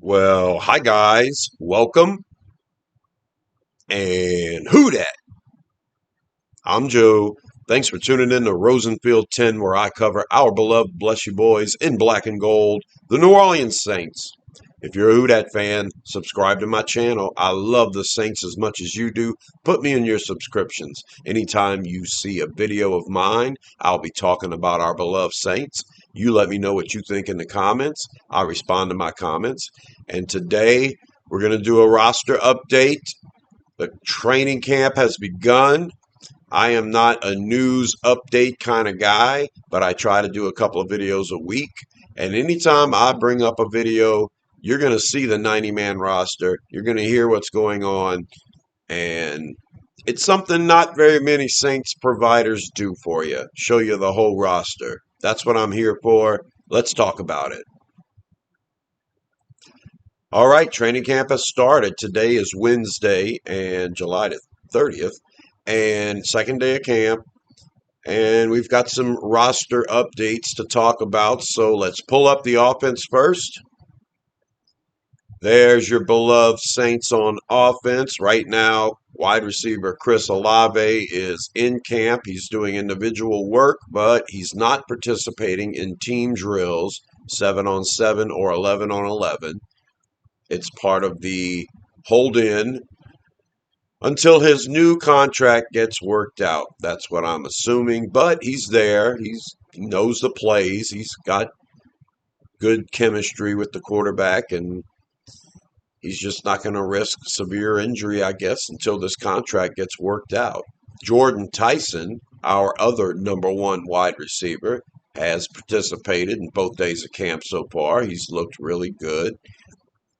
Well, hi guys, welcome, and who dat? I'm Joe. Thanks for tuning in to Rosenfield 10, where I cover our beloved Bless You Boys in black and gold, the New Orleans Saints. If you're a Who Dat fan, subscribe to my channel. I love the Saints as much as you do. Put me in your subscriptions. Anytime you see a video of mine, I'll be talking about our beloved Saints. You let me know what you think in the comments. I'll respond to my comments. And today, we're going to do a roster update. The training camp has begun. I am not a news update kind of guy, but I try to do a couple of videos a week. And anytime I bring up a video, you're going to see the 90-man roster. You're going to hear what's going on. And it's something not very many Saints providers do for you, show you the whole roster. That's what I'm here for. Let's talk about it. All right, training camp has started. Today is Wednesday and July the 30th, and second day of camp. And we've got some roster updates to talk about. So let's pull up the offense first. There's your beloved Saints on offense. Right now, wide receiver Chris Olave is in camp. He's doing individual work, but he's not participating in team drills, 7-on-7 or 11-on-11. It's part of the hold in until his new contract gets worked out. That's what I'm assuming. But he's there. He knows the plays. He's got good chemistry with the quarterback, and he's just not going to risk severe injury, I guess, until this contract gets worked out. Jordan Tyson, our other number one wide receiver, has participated in both days of camp so far. He's looked really good.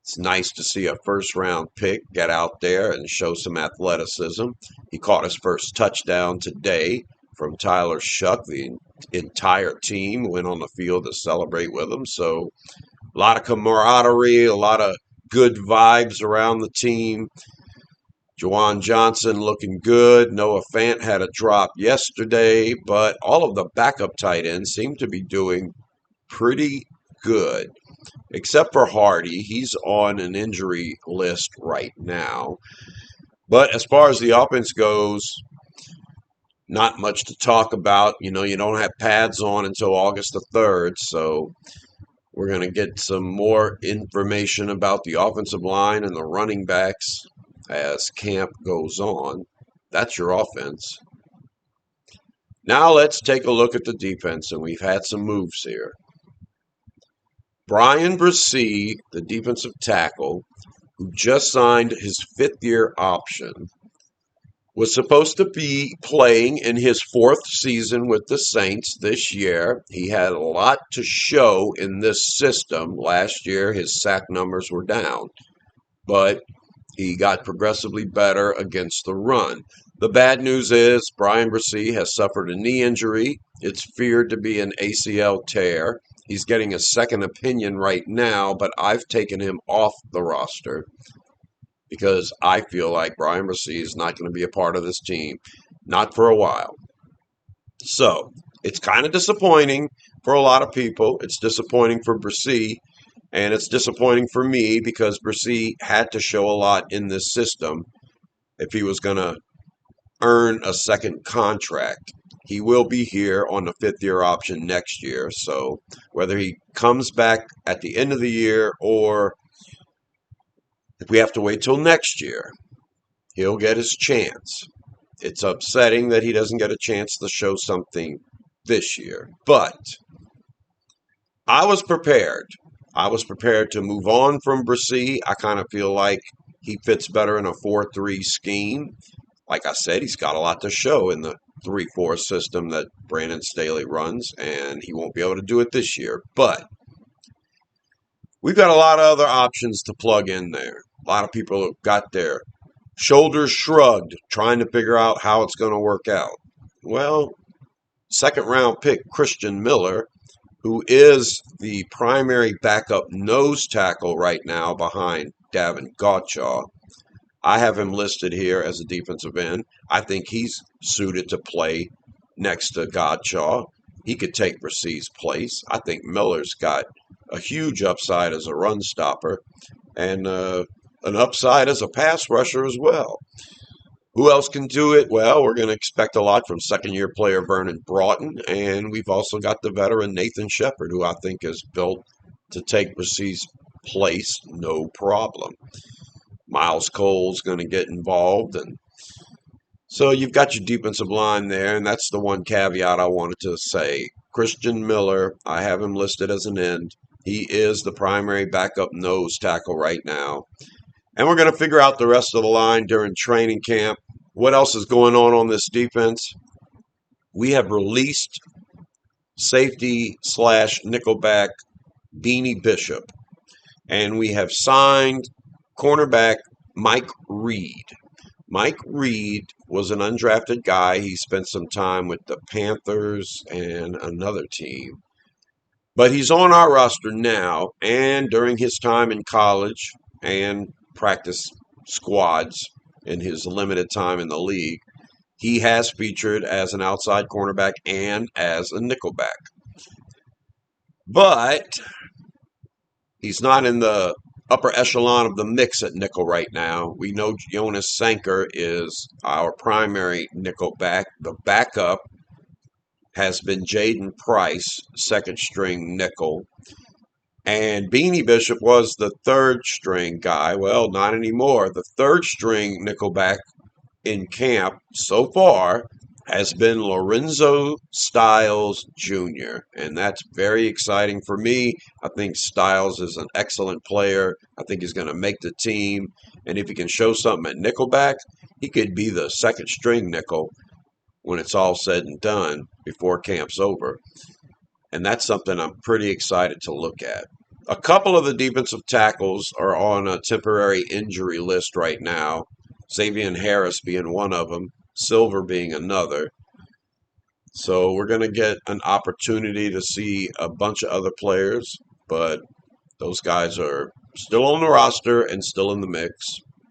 It's nice to see a first round pick get out there and show some athleticism. He caught his first touchdown today from Tyler Shuck. The entire team went on the field to celebrate with him. So a lot of camaraderie, a lot of good vibes around the team. Juwan Johnson looking good. Noah Fant had a drop yesterday, but all of the backup tight ends seem to be doing pretty good. Except for Hardy, he's on an injury list right now. But as far as the offense goes, not much to talk about. You know, you don't have pads on until August the 3rd, so we're going to get some more information about the offensive line and the running backs as camp goes on. That's your offense. Now let's take a look at the defense, and we've had some moves here. Bryan Bresee, the defensive tackle, who just signed his fifth-year option, was supposed to be playing in his fourth season with the Saints this year. He had a lot to show in this system. Last year, his sack numbers were down, but he got progressively better against the run. The bad news is Bryan Bresee has suffered a knee injury. It's feared to be an ACL tear. He's getting a second opinion right now, but I've taken him off the roster because I feel like Bryan Bresee is not going to be a part of this team, not for a while. So it's kind of disappointing for a lot of people. It's disappointing for Bresee, and it's disappointing for me because Bresee had to show a lot in this system if he was going to earn a second contract. He will be here on the fifth-year option next year. So whether he comes back at the end of the year or if we have to wait till next year, he'll get his chance. It's upsetting that he doesn't get a chance to show something this year. But I was prepared. I was prepared to move on from Bresee. I kind of feel like he fits better in a 4-3 scheme. Like I said, he's got a lot to show in the 3-4 system that Brandon Staley runs, and he won't be able to do it this year. But we've got a lot of other options to plug in there. A lot of people have got their shoulders shrugged trying to figure out how it's going to work out. Well, second-round pick Christian Miller, who is the primary backup nose tackle right now behind Davin Godchaux. I have him listed here as a defensive end. I think he's suited to play next to Godchaux. he could take Rasheed's place. I think Miller's got a huge upside as a run stopper and an upside as a pass rusher as well. Who else can do it? Well, we're going to expect a lot from second-year player Vernon Broughton, and we've also got the veteran Nathan Shepard, who I think is built to take Rasheed's place, no problem. Miles Cole's going to get involved, and so you've got your defensive line there, and that's the one caveat I wanted to say. Christian Miller, I have him listed as an end. He is the primary backup nose tackle right now. And we're going to figure out the rest of the line during training camp. What else is going on this defense? We have released safety slash nickelback Beanie Bishop. And we have signed cornerback Mike Reed. Mike Reed was an undrafted guy. He spent some time with the Panthers and another team. But he's on our roster now, and during his time in college and practice squads in his limited time in the league, he has featured as an outside cornerback and as a nickelback. But he's not in the upper echelon of the mix at nickel right now. We know Jonas Sanker is our primary nickelback. The backup has been Jaden Price, second string nickel. And Beanie Bishop was the third string guy. Well, not anymore. The third string nickelback in camp so far has been Lorenzo Styles Jr., and that's very exciting for me. I think Styles is an excellent player. I think he's going to make the team, and if he can show something at nickelback, he could be the second string nickel when it's all said and done before camp's over. And that's something I'm pretty excited to look at. A couple of the defensive tackles are on a temporary injury list right now, Xavier Harris being one of them, Silver being another. So we're going to get an opportunity to see a bunch of other players, but those guys are still on the roster and still in the mix.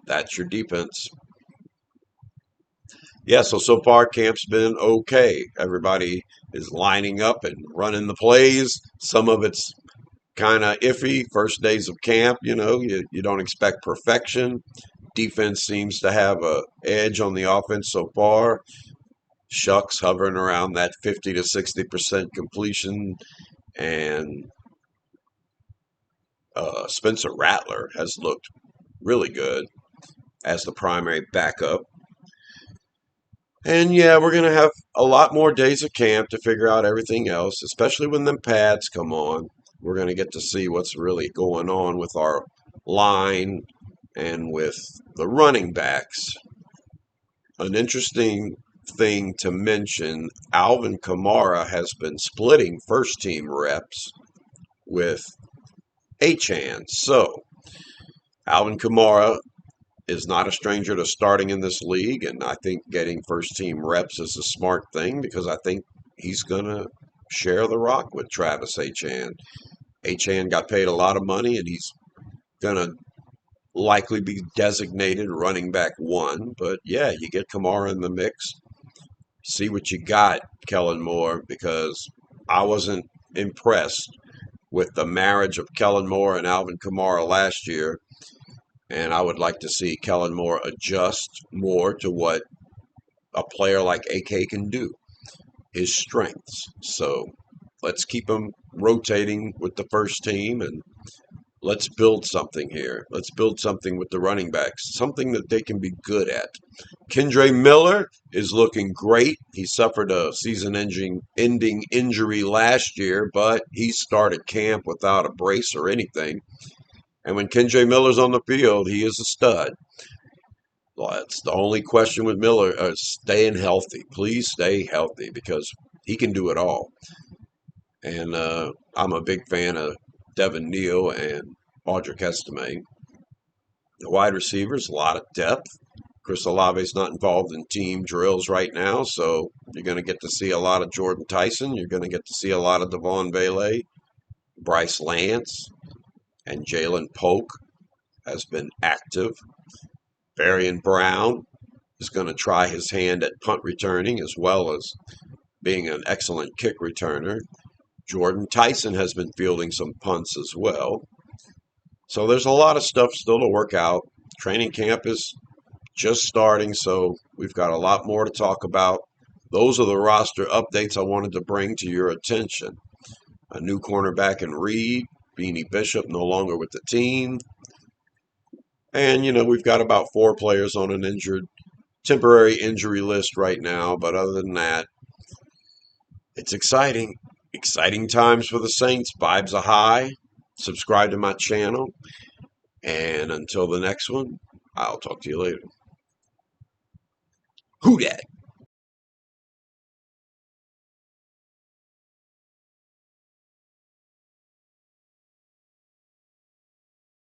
That's your defense. Yeah, so far camp's been okay. Everybody is lining up and running the plays. Some of it's kind of iffy. First days of camp, you don't expect perfection. Defense seems to have a edge on the offense so far. Shucks hovering around that 50 to 60% completion, and Spencer Rattler has looked really good as the primary backup. And yeah, we're going to have a lot more days of camp to figure out everything else, especially when them pads come on. We're going to get to see what's really going on with our line and with the running backs. An interesting thing to mention, Alvin Kamara has been splitting first team reps with Achane. So, Alvin Kamara is not a stranger to starting in this league, and I think getting first team reps is a smart thing because I think he's going to share the rock with Travis Achane. Achane got paid a lot of money, and he's going to likely be designated running back one. But yeah, you get Kamara in the mix. See what you got, Kellen Moore, because I wasn't impressed with the marriage of Kellen Moore and Alvin Kamara last year. And I would like to see Kellen Moore adjust more to what a player like AK can do, his strengths. So let's keep him rotating with the first team, and let's build something here. Let's build something with the running backs, something that they can be good at. Kendre Miller is looking great. He suffered a season-ending injury last year, but he started camp without a brace or anything. And when Kendre Miller's on the field, he is a stud. Well, that's the only question with Miller, staying healthy. Please stay healthy because he can do it all. And I'm a big fan of Devin Neal and Audric Estime. The wide receivers, a lot of depth. Chris Olave's not involved in team drills right now, so you're going to get to see a lot of Jordan Tyson. You're going to get to see a lot of Devon Bailey, Bryce Lance, and Jalen Polk has been active. Varian Brown is going to try his hand at punt returning as well as being an excellent kick returner. Jordan Tyson has been fielding some punts as well. So there's a lot of stuff still to work out. Training camp is just starting, so we've got a lot more to talk about. Those are the roster updates I wanted to bring to your attention. A new cornerback in Reed, Beanie Bishop no longer with the team. And, we've got about 4 players on an temporary injury list right now. But other than that, it's exciting. Exciting times for the Saints. Vibes are high. Subscribe to my channel. And until the next one, I'll talk to you later. Who dat?